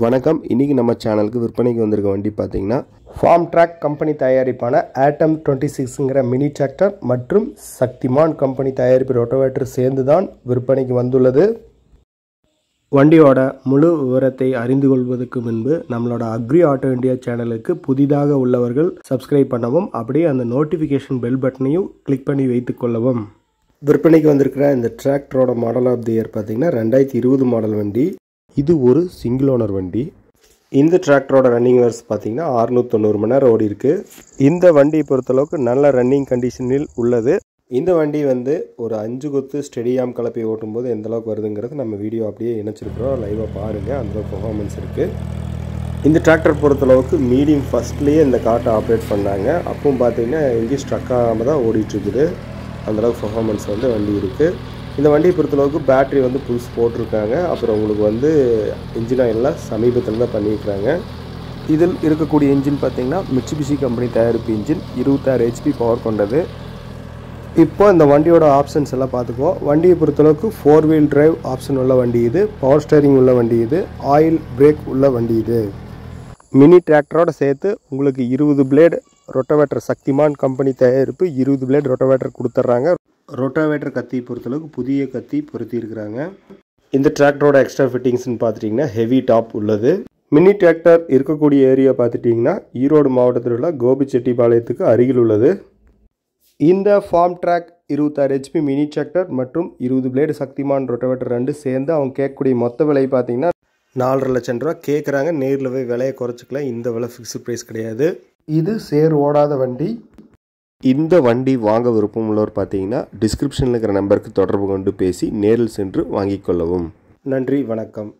வணக்கம். இன்றைக்கி நம்ம சேனலுக்கு விற்பனைக்கு வந்திருக்க வண்டி பார்த்திங்கன்னா ஃபார்ம் ட்ராக் கம்பெனி தயாரிப்பான ஆட்டம் 26ங்கிற மினி டிராக்டர் மற்றும் சக்திமான் கம்பெனி தயாரிப்பு ரோட்டோவேட்டர் சேர்ந்து தான் விற்பனைக்கு வந்துள்ளது. வண்டியோட முழு விவரத்தை அறிந்து கொள்வதற்கு முன்பு நம்மளோட அக்ரி ஆட்டோ இந்தியா சேனலுக்கு புதிதாக உள்ளவர்கள் சப்ஸ்கிரைப் பண்ணவும், அப்படியே அந்த நோட்டிஃபிகேஷன் பெல் பட்டனையும் கிளிக் பண்ணி வைத்துக் கொள்ளவும். விற்பனைக்கு வந்திருக்கிற இந்த டிராக்டரோட மாடல் ஆஃப் தி இயர் பார்த்திங்கன்னா 2020 மாடல் வண்டி. இது ஒரு சிங்கிள் ஓனர் வண்டி. இந்த டிராக்டரோட ரன்னிங் ஹவர்ஸ் பார்த்திங்கன்னா 690 மணி நேரம் ஓடி இருக்கு. இந்த வண்டியை பொறுத்தளவுக்கு நல்ல ரன்னிங் கண்டிஷனில் உள்ளது. இந்த வண்டி ஒரு 5 கொத்து ஸ்டெடியாம் கலப்பை ஓட்டும்போது எந்த அளவுக்கு வருதுங்கிறது நம்ம வீடியோ அப்படியே இணைச்சிருக்கிறோம், லைவாக பாருங்கள். அந்தளவுக்கு பர்ஃபார்மன்ஸ் இருக்குது. இந்த டிராக்டர் பொறுத்தளவுக்கு மீடியம் ஃபஸ்ட்லேயே இந்த காட்டை ஆப்ரேட் பண்ணாங்க. அப்பவும் பார்த்திங்கன்னா எங்கேயும் ஸ்ட்ரக் ஆகாமல் தான் ஓடிட்டுருக்குது. அந்தளவுக்கு பர்ஃபார்மன்ஸ் வண்டி இருக்குது. இந்த வண்டியை பொறுத்தளவுக்கு பேட்ரி புதுசு போட்டிருக்காங்க. அப்புறம் உங்களுக்கு இன்ஜின் ஆயிலெலாம் சமீபத்தில் தான் பண்ணியிருக்காங்க. இதில் இருக்கக்கூடிய இன்ஜின் பார்த்திங்கன்னா மிட்சுபிஷி கம்பெனி தயாரிப்பு இன்ஜின், 26 HP பவர் கொண்டது. இப்போ இந்த வண்டியோட ஆப்ஷன்ஸ் எல்லாம் பார்த்துக்குவோம். வண்டியை பொறுத்தளவுக்கு 4 வீல் டிரைவ் ஆப்ஷன் உள்ள வண்டி இது. பவர் ஸ்டேரிங் உள்ள வண்டி இது. ஆயில் பிரேக் உள்ள வண்டி இது. மினி டிராக்டரோட சேர்த்து உங்களுக்கு 20 பிளேடு ரொட்டோவேட்டர், சக்திமான் கம்பெனி தயாரிப்பு 20 பிளேடு ரொட்டோவேட்டர் கொடுத்துட்றாங்க. ரொட்டோவேட்டர் கத்தி பொறுத்தளவுக்கு புதிய கத்தி பொருத்தி இருக்கிறாங்க. இந்த டிராக்டரோட எக்ஸ்ட்ரா ஃபிட்டிங்ஸ்னு பார்த்துட்டிங்கன்னா ஹெவி டாப் உள்ளது. மினி டிராக்டர் இருக்கக்கூடிய ஏரியா பார்த்துட்டிங்கன்னா ஈரோடு மாவட்டத்தில் உள்ள கோபிச்செட்டிப்பாளையத்துக்கு அருகில் உள்ளது. இந்த Farmtrac 26 HP mini tractor மற்றும் 20 பிளேடு சக்திமான் ரொட்டோவேட்டர் ரெண்டு சேர்ந்து அவங்க கேட்கக்கூடிய மொத்த விலை பார்த்திங்கன்னா 4.5 லட்சம் ரூபா கேட்குறாங்க. நேரில் போய் விலையை குறைச்சிக்கலாம். இந்த விலை ஃபிக்ஸ்டு ப்ரைஸ் கிடையாது. இது சேர் ஓடாத வண்டி. இந்த வண்டி வாங்க விருப்பம் உள்ளவர் பார்த்தீங்கன்னா டிஸ்கிரிப்ஷனில் இருக்கிற நம்பருக்கு தொடர்பு கொண்டு பேசி நேரில் சென்று வாங்கிக் கொள்ளவும். நன்றி, வணக்கம்.